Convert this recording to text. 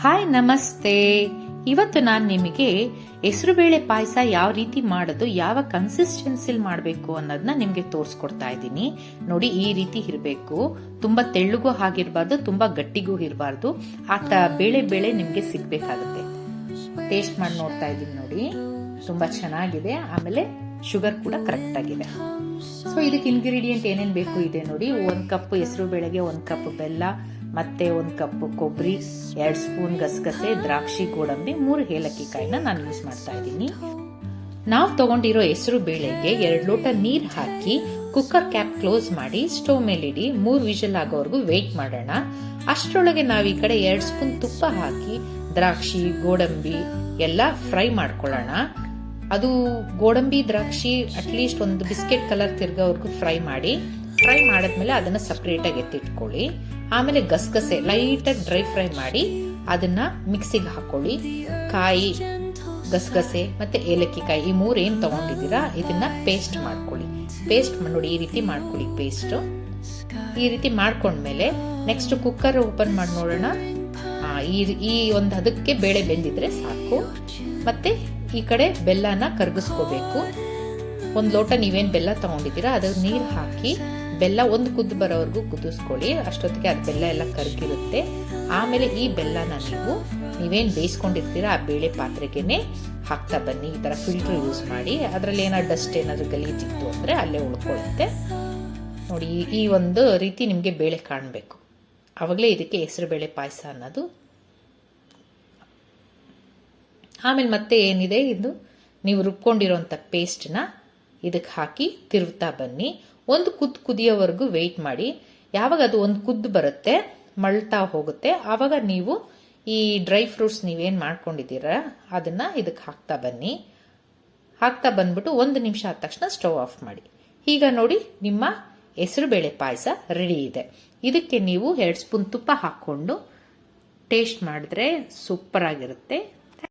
Hi ನಮಸ್ತೆ. ಇವತ್ತು ನಾನು ನಿಮಗೆ ಹೆಸರುಬೇಳೆ ಪಾಯಸ ಯಾವ ರೀತಿ ಮಾಡೋದು, ಯಾವ ಕನ್ಸಿಸ್ಟೆನ್ಸಿಲ್ ಮಾಡಬೇಕು ಅನ್ನೋದನ್ನ ನಿಮಗೆ ತೋರಿಸ್ಕೊಡ್ತಾ ಇದ್ದೀನಿ. ನೋಡಿ, ಈ ರೀತಿ ಇರಬೇಕು. ತುಂಬಾ ತೆಳ್ಳಗೂ ಆಗಿರಬಾರ್ದು, ತುಂಬಾ ಗಟ್ಟಿಗೂ ಇರಬಾರ್ದು. ಬೇಳೆ ನಿಮಗೆ ಸಿಗ್ಬೇಕಾಗುತ್ತೆ. ಟೇಸ್ಟ್ ಮಾಡಿ ನೋಡ್ತಾ ಇದ್ದೀನಿ ನೋಡಿ, ತುಂಬಾ ಚೆನ್ನಾಗಿದೆ. ಆಮೇಲೆ ಶುಗರ್ ಕೂಡ ಕರೆಕ್ಟ್ ಆಗಿದೆ. ಸೊ ಇದಕ್ಕೆ ಇಂಗ್ರೀಡಿಯೆಂಟ್ ಏನೇನು ಬೇಕು ಇದೆ ನೋಡಿ. 1 ಕಪ್ ಹೆಸರು ಬೇಳೆಗೆ 1 ಕಪ್ ಬೆಲ್ಲ, ಮತ್ತೆ 1 ಕಪ್ ಕೊಬ್ಬರಿ, 2 ಸ್ಪೂನ್ ಗಸಗಸೆ, ದ್ರಾಕ್ಷಿ, ಗೋಡಂಬಿ, 3 ಏಲಕ್ಕಿ ಕಾಯಿನ ನಾನು ಯೂಸ್ ಮಾಡ್ತಾ ಇದ್ದೀನಿ. ನಾವು ತಗೊಂಡಿರೋ ಹೆಸರು ಬೇಳೆಗೆ 2 ಲೋಟ ನೀರ್ ಹಾಕಿ ಕುಕ್ಕರ್ ಕ್ಯಾಪ್ ಕ್ಲೋಸ್ ಮಾಡಿ ಸ್ಟವ್ ಮೇಲೆ ಇಡಿ. 3 ವಿಷಲ್ ಆಗೋವರೆಗೂ ವೇಟ್ ಮಾಡೋಣ. ಅಷ್ಟರೊಳಗೆ ನಾವು ಈ ಕಡೆ 2 ಸ್ಪೂನ್ ತುಪ್ಪ ಹಾಕಿ ದ್ರಾಕ್ಷಿ, ಗೋಡಂಬಿ ಎಲ್ಲ ಫ್ರೈ ಮಾಡ್ಕೊಳ್ಳೋಣ. ಅದು ಗೋಡಂಬಿ, ದ್ರಾಕ್ಷಿ ಅಟ್ಲೀಸ್ಟ್ ಒಂದು ಬಿಸ್ಕೆಟ್ ಕಲರ್ ತಿರ್ಗೋವರೆಗೂ ಫ್ರೈ ಮಾಡಿದ್ಮೇಲೆ ಅದನ್ನ ಸಪರೇಟ್ ಆಗಿ ಎತ್ತಿಟ್ಕೊಳ್ಳಿ. ಆಮೇಲೆ ಗಸಗಸೆ ಲೈಟಾಗಿ ಡ್ರೈ ಫ್ರೈ ಮಾಡಿ ಅದನ್ನ ಮಿಕ್ಸಿಗೆ ಹಾಕೊಳ್ಳಿ. ಕಾಯಿ, ಗಸಗಸೆ ಮತ್ತೆ ಏಲಕ್ಕಿ ಕಾಯಿ, ಈ 3 ಏನ್ ತಗೊಂಡಿದ್ದೀರಾ ಇದನ್ನ ಪೇಸ್ಟ್ ಮಾಡ್ಕೊಳ್ಳಿ. ಪೇಸ್ಟ್ ನೋಡಿ, ಈ ರೀತಿ ಮಾಡ್ಕೊಳ್ಳಿ ಪೇಸ್ಟ್. ಈ ರೀತಿ ಮಾಡ್ಕೊಂಡ್ಮೇಲೆ ನೆಕ್ಸ್ಟ್ ಕುಕ್ಕರ್ ಓಪನ್ ಮಾಡಿ ನೋಡೋಣ. ಈ ಒಂದು ಅದಕ್ಕೆ ಬೇಳೆ ಬೆಂದಿದ್ರೆ ಸಾಕು. ಮತ್ತೆ ಈ ಕಡೆ ಬೆಲ್ಲನ ಕರಗಿಸ್ಕೋಬೇಕು. 1 ಲೋಟ ನೀವೇನ್ ಬೆಲ್ಲ ತಗೊಂಡಿದ್ದೀರಾ ಅದ್ರ ನೀರ್ ಹಾಕಿ ಬೆಲ್ಲ 1 ಕುದ್ದು ಬರೋವರೆಗೂ ಕುದಿಸ್ಕೊಳ್ಳಿ. ಅಷ್ಟೊತ್ತಿಗೆ ಅದು ಬೆಲ್ಲ ಎಲ್ಲ ಕರಗಿರುತ್ತೆ. ಆಮೇಲೆ ಈ ಬೆಲ್ಲನ ನೀವೇನ್ ಬೇಯಿಸ್ಕೊಂಡಿರ್ತೀರಾ ಆ ಬೇಳೆ ಪಾತ್ರೆಗೆನೆ ಹಾಕ್ತಾ ಬನ್ನಿ. ಈ ತರ ಫಿಲ್ಟರ್ ಯೂಸ್ ಮಾಡಿ. ಅದ್ರಲ್ಲಿ ಏನಾದ್ರು ಡಸ್ಟ್ ಏನಾದ್ರು ಗಲೀಜಿತ್ತು ಅಂದ್ರೆ ಅಲ್ಲೇ ಉಳ್ಕೊಳ್ಳುತ್ತೆ. ನೋಡಿ, ಈ ಒಂದು ರೀತಿ ನಿಮ್ಗೆ ಬೇಳೆ ಕಾಣಬೇಕು. ಅವಾಗಲೇ ಇದಕ್ಕೆ ಹೆಸರು ಬೇಳೆ ಪಾಯಸ ಅನ್ನೋದು. ಆಮೇಲೆ ಮತ್ತೆ ಏನಿದೆ, ಇದು ನೀವು ರುಬ್ಕೊಂಡಿರೋಂಥ ಪೇಸ್ಟ್ನ ಇದಕ್ಕೆ ಹಾಕಿ ತಿರುಗ್ತಾ ಬನ್ನಿ. 1 ಕುದಿಯೋವರೆಗೂ ವೆಯ್ಟ್ ಮಾಡಿ. ಯಾವಾಗ ಅದು 1 ಕುದ್ದು ಬರುತ್ತೆ, ಮಳ್ತಾ ಹೋಗುತ್ತೆ, ಆವಾಗ ನೀವು ಈ ಡ್ರೈ ಫ್ರೂಟ್ಸ್ ನೀವೇನ್ ಮಾಡ್ಕೊಂಡಿದ್ದೀರ ಅದನ್ನ ಇದಕ್ಕೆ ಹಾಕ್ತಾ ಬನ್ನಿ. ಹಾಕ್ತಾ ಬಂದ್ಬಿಟ್ಟು 1 ನಿಮಿಷ ಆದ ತಕ್ಷಣ ಸ್ಟವ್ ಆಫ್ ಮಾಡಿ. ಈಗ ನೋಡಿ, ನಿಮ್ಮ ಹೆಸರು ಬೇಳೆ ಪಾಯಸ ರೆಡಿ ಇದೆ. ಇದಕ್ಕೆ ನೀವು 2 ಸ್ಪೂನ್ ತುಪ್ಪ ಹಾಕೊಂಡು ಟೇಸ್ಟ್ ಮಾಡಿದ್ರೆ ಸೂಪರ್ ಆಗಿರುತ್ತೆ.